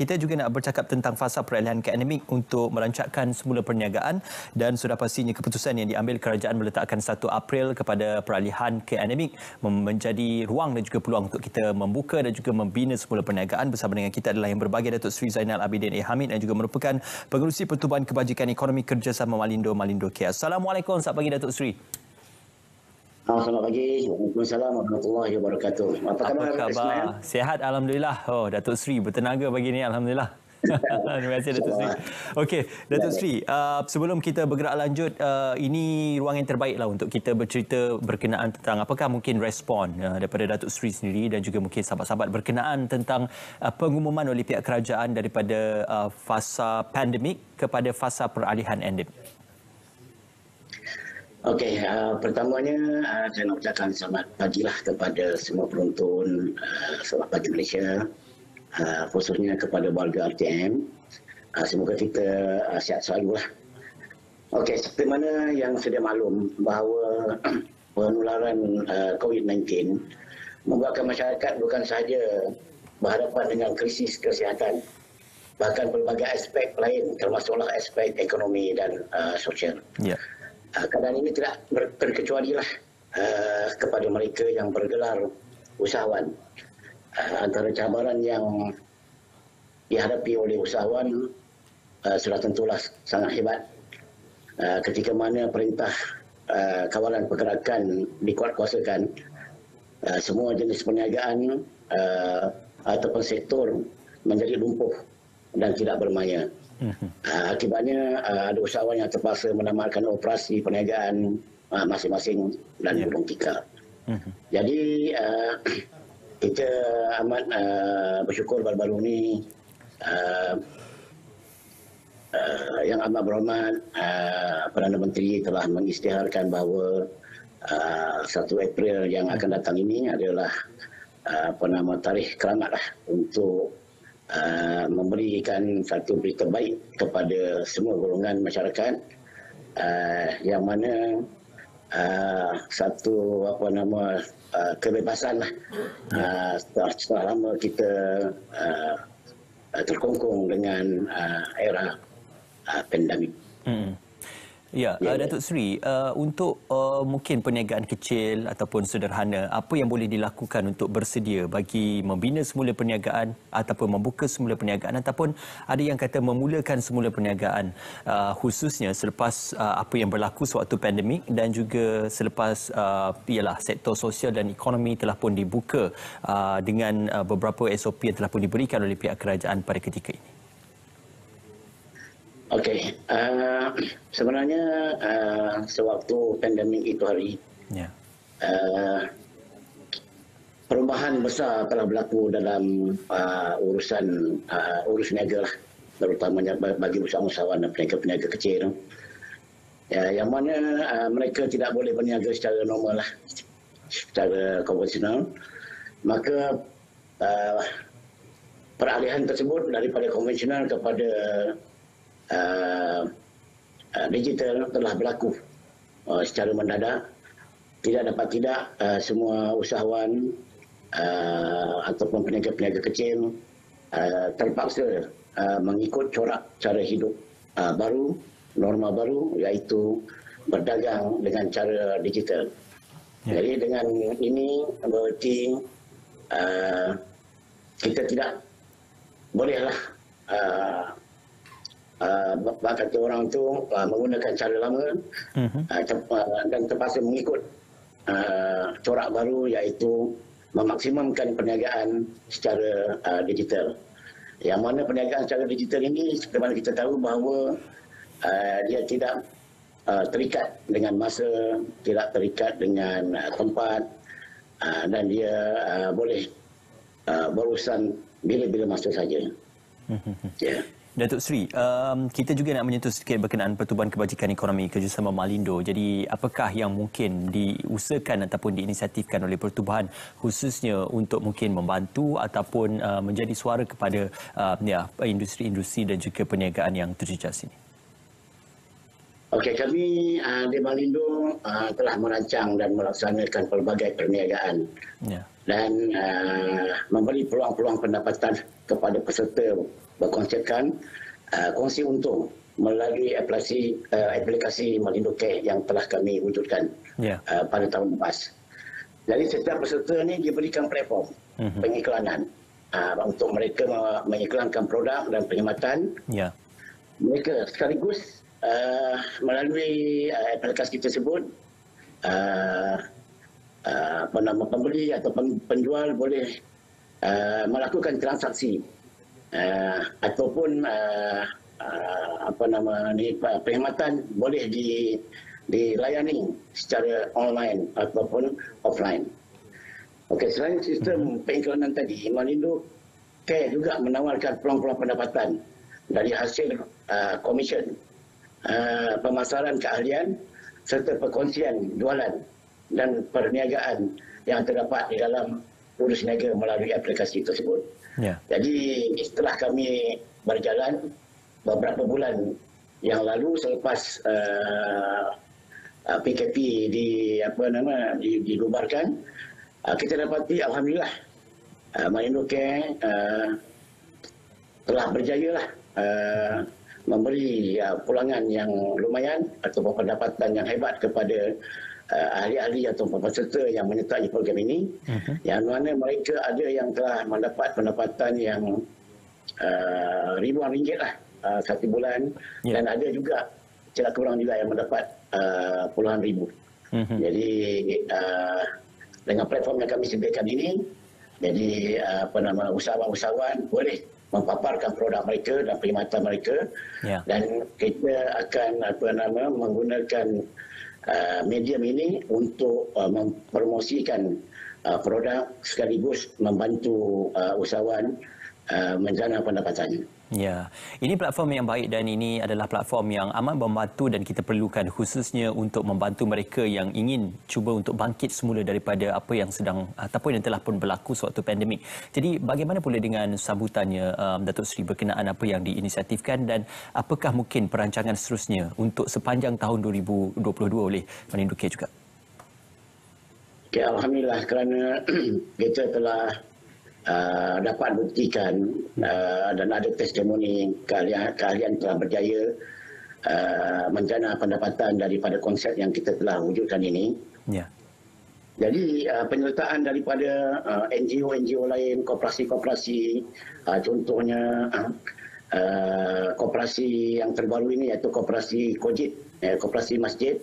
kita juga nak bercakap tentang fasa peralihan ke endemik untuk merancangkan semula perniagaan, dan sudah pastinya keputusan yang diambil kerajaan meletakkan 1 April kepada peralihan ke endemik menjadi ruang dan juga peluang untuk kita membuka dan juga membina semula perniagaan. Bersama dengan kita adalah yang berbahagia Datuk Seri Zainal Abidin A. Hamid, yang juga merupakan Pengerusi Pertubuhan Kebajikan Ekonomi Kerjasama Malindo KL. Assalamualaikum, selamat pagi Datuk Seri. Selamat pagi. Waalaikumsalam warahmatullahi wabarakatuh. Apa khabar? Sihat alhamdulillah. Oh, Datuk Seri bertenaga pagi ni alhamdulillah. Terima kasih Datuk Seri. Okey, Datuk Seri, sebelum kita bergerak lanjut, ini ruang yang terbaiklah untuk kita bercerita berkenaan tentang apakah mungkin respon daripada Datuk Seri sendiri dan juga mungkin sahabat-sahabat berkenaan tentang pengumuman oleh pihak kerajaan daripada fasa pandemik kepada fasa peralihan endemik. Okey, pertamanya saya nak ucapkan selamat pagilah kepada semua penonton Selamat Pagi Malaysia, khususnya kepada warga RTM. Semoga kita sihat selalu lah. Okey, seperti mana yang sedia maklum bahawa penularan COVID-19 membuatkan masyarakat bukan sahaja berhadapan dengan krisis kesihatan, bahkan pelbagai aspek lain termasuklah aspek ekonomi dan sosial. Ya. Keadaan ini tidak terkecualilah kepada mereka yang bergelar usahawan. Antara cabaran yang dihadapi oleh usahawan sudah tentulah sangat hebat. Ketika mana perintah kawalan pergerakan dikuatkuasakan, semua jenis perniagaan ataupun sektor menjadi lumpuh dan tidak bermaya. Akibatnya ada usahawan yang terpaksa menamatkan operasi perniagaan masing-masing dan gulung tikar. Jadi kita amat bersyukur baru-baru ini Yang Amat Berhormat Perdana Menteri telah mengisytiharkan bahawa 1 April yang akan datang ini adalah tarikh keramatlah untuk memberikan satu berita baik kepada semua golongan masyarakat, yang mana satu kebebasan lah setelah lama kita terkongkong dengan era pandemik. Ya, Datuk Seri, untuk mungkin perniagaan kecil ataupun sederhana, apa yang boleh dilakukan untuk bersedia bagi membina semula perniagaan ataupun membuka semula perniagaan, ataupun ada yang kata memulakan semula perniagaan, khususnya selepas apa yang berlaku sewaktu pandemik dan juga selepas ialah sektor sosial dan ekonomi telah pun dibuka dengan beberapa SOP yang telah pun diberikan oleh pihak kerajaan pada ketika ini. Okey, sebenarnya sewaktu pandemik itu hari, perubahan besar telah berlaku dalam urusan urus niaga lah, terutamanya bagi usahawan dan peniaga-peniaga kecil. Yang mana mereka tidak boleh berniaga secara normal lah, secara konvensional. Maka peralihan tersebut daripada konvensional kepada digital telah berlaku secara mendadak. Tidak dapat tidak, semua usahawan ataupun peniaga-peniaga kecil terpaksa mengikut corak cara hidup baru, norma baru, iaitu berdagang dengan cara digital. Jadi dengan ini berarti kita tidak bolehlah kata orang tu menggunakan cara lama dan terpaksa mengikut corak baru, iaitu memaksimumkan perniagaan secara digital. Yang mana perniagaan secara digital ini, seperti mana kita tahu bahawa dia tidak terikat dengan masa, tidak terikat dengan tempat, dan dia boleh berurusan bila-bila masa saja. Datuk Seri, kita juga nak menyentuh sedikit berkenaan Pertubuhan Kebajikan Ekonomi Kerjasama Malindo. Jadi apakah yang mungkin diusahakan ataupun diinisiatifkan oleh pertubuhan khususnya untuk mungkin membantu ataupun menjadi suara kepada industri-industri dan juga perniagaan yang terjejas ini? Okey, kami di Malindo telah merancang dan melaksanakan pelbagai perniagaan dan memberi peluang-peluang pendapatan kepada peserta berkonsepkan kongsi untung melalui aplikasi Malindo Care yang telah kami wujudkan pada tahun lepas. Jadi setiap peserta ni diberikan platform pengiklanan untuk mereka mengiklankan produk dan perkhidmatan mereka sekaligus melalui aplikasi tersebut pembeli atau penjual boleh melakukan transaksi ataupun perkhidmatan boleh dilayani secara online ataupun offline. Okey, selain sistem pengiklanan tadi, Malindo Care juga menawarkan peluang-peluang pendapatan dari hasil komisen, pemasaran keahlian serta perkongsian jualan dan perniagaan yang terdapat di dalam urus niaga melalui aplikasi tersebut. Jadi setelah kami berjalan beberapa bulan yang lalu selepas PKP dibubarkan, kita dapati alhamdulillah Malindo Care telah berjaya memberi pulangan yang lumayan atau pendapatan yang hebat kepada ahli-ahli atau peserta yang menyertai program ini, yang mana mereka ada yang telah mendapat pendapatan yang ribuan ringgit satu bulan, dan ada juga tidak kurang juga yang mendapat puluhan ribu. Jadi dengan platform yang kami sediakan ini, jadi usahawan-usahawan boleh mempaparkan produk mereka dan perkhidmatan mereka, dan kita akan menggunakan medium ini untuk mempromosikan produk sekaligus membantu usahawan menjana pendapatannya. Ya, ini platform yang baik dan ini adalah platform yang amat membantu dan kita perlukan khususnya untuk membantu mereka yang ingin cuba untuk bangkit semula daripada apa yang sedang ataupun yang telah pun berlaku sewaktu pandemik. Jadi bagaimana pula dengan sambutannya Datuk Seri berkenaan apa yang diinisiatifkan dan apakah mungkin perancangan seterusnya untuk sepanjang tahun 2022 oleh Malindo Care juga? Okay, alhamdulillah kerana kita telah dapat buktikan dan ada testimoni keahlian telah berjaya menjana pendapatan daripada konsep yang kita telah wujudkan ini. Jadi penyertaan daripada NGO lain, koperasi-koperasi, contohnya koperasi yang terbaru ini iaitu koperasi Kojit, koperasi masjid,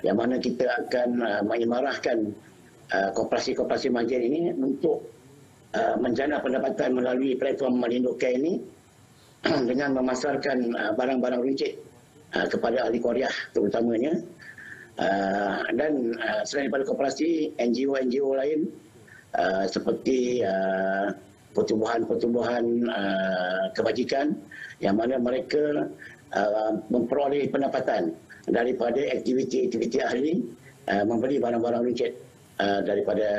yang mana kita akan mengimarahkan koperasi-koperasi masjid ini untuk menjana pendapatan melalui platform Malindo Care ini dengan memasarkan barang-barang runcit kepada ahli qaryah terutamanya, dan selain daripada koperasi, NGO lain seperti pertubuhan-pertubuhan kebajikan yang mana mereka memperoleh pendapatan daripada aktiviti-aktiviti ahli membeli barang-barang runcit daripada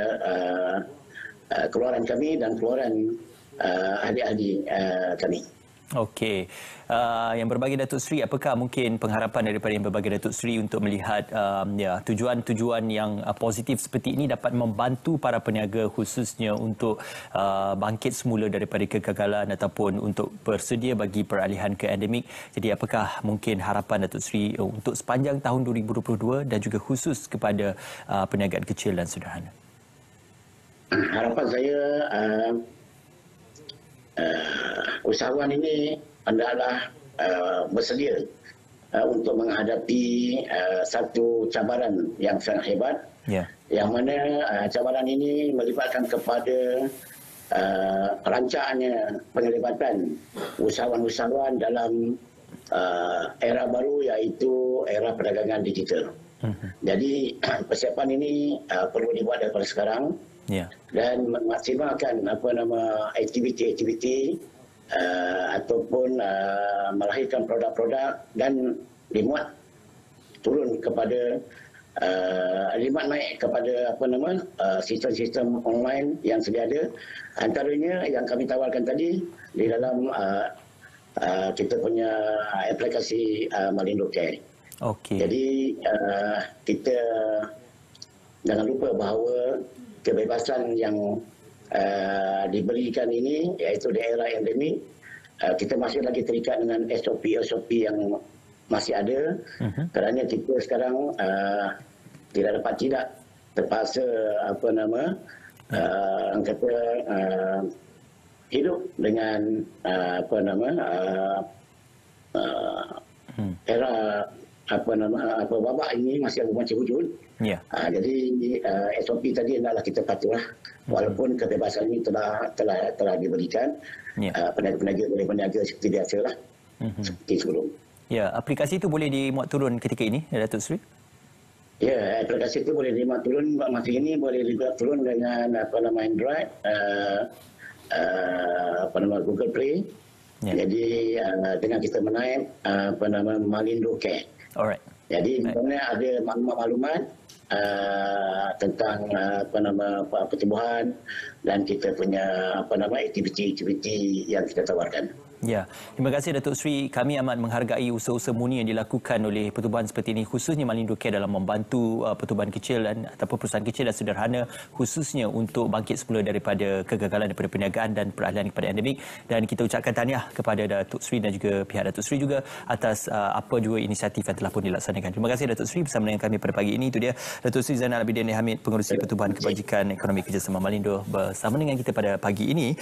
keluaran kami dan keluaran ahli-ahli kami. Okey. Yang berbagi Datuk Seri, apakah mungkin pengharapan daripada yang berbagi Datuk Seri untuk melihat tujuan-tujuan yang positif seperti ini dapat membantu para peniaga khususnya untuk bangkit semula daripada kegagalan ataupun untuk bersedia bagi peralihan ke endemik. Jadi apakah mungkin harapan Datuk Seri untuk sepanjang tahun 2022 dan juga khusus kepada perniagaan kecil dan sederhana? Harapan saya usahawan ini adalah bersedia untuk menghadapi satu cabaran yang sangat hebat, yang mana cabaran ini melibatkan kepada rancaknya penglibatan usahawan-usahawan dalam era baru iaitu era perdagangan digital. Jadi persiapan ini perlu dibuat daripada sekarang. Dan memaksimalkan aktiviti-aktiviti ataupun melahirkan produk-produk dan dimuat naik kepada sistem-sistem online yang sedia ada. Antaranya yang kami tawarkan tadi di dalam kita punya aplikasi Malindo Care. Okey. Jadi kita jangan lupa bahawa kebebasan yang diberikan ini, iaitu daerah endemik, kita masih lagi terikat dengan SOP yang masih ada, kerana kita sekarang tidak terpaksa hidup dengan era wabak ini masih masih wujud. Jadi SOP tadi hendaklah kita patuhlah, walaupun kebebasan ini telah diberikan. Peniaga boleh berniaga seperti biasalah, seperti sebelum. Ya, aplikasi itu boleh dimuat turun ketika ini, Datuk Seri? Ya, aplikasi itu boleh dimuat turun masa ini, boleh dimuat turun dengan Android, Google Play. Jadi dengan kita menaik Malindo Care. Alright. Jadi sebenarnya ada maklumat tentang pertumbuhan dan kita punya aktiviti yang kita tawarkan. Ya, terima kasih Datuk Seri. Kami amat menghargai usaha-usaha murni yang dilakukan oleh pertubuhan seperti ini, khususnya Malindo Care dalam membantu pertubuhan kecil ataupun perusahaan kecil dan sederhana, khususnya untuk bangkit semula daripada kegagalan daripada perniagaan dan peralihan kepada endemik. Dan kita ucapkan tahniah kepada Datuk Seri dan juga pihak Datuk Seri juga atas apa juga inisiatif yang telah pun dilaksanakan. Terima kasih Datuk Seri bersama dengan kami pada pagi ini. Itu dia Datuk Seri Zainal Abidin Hamid, Pengerusi Pertubuhan Kebajikan Ekonomi Kerjasama Malindo bersama dengan kita pada pagi ini.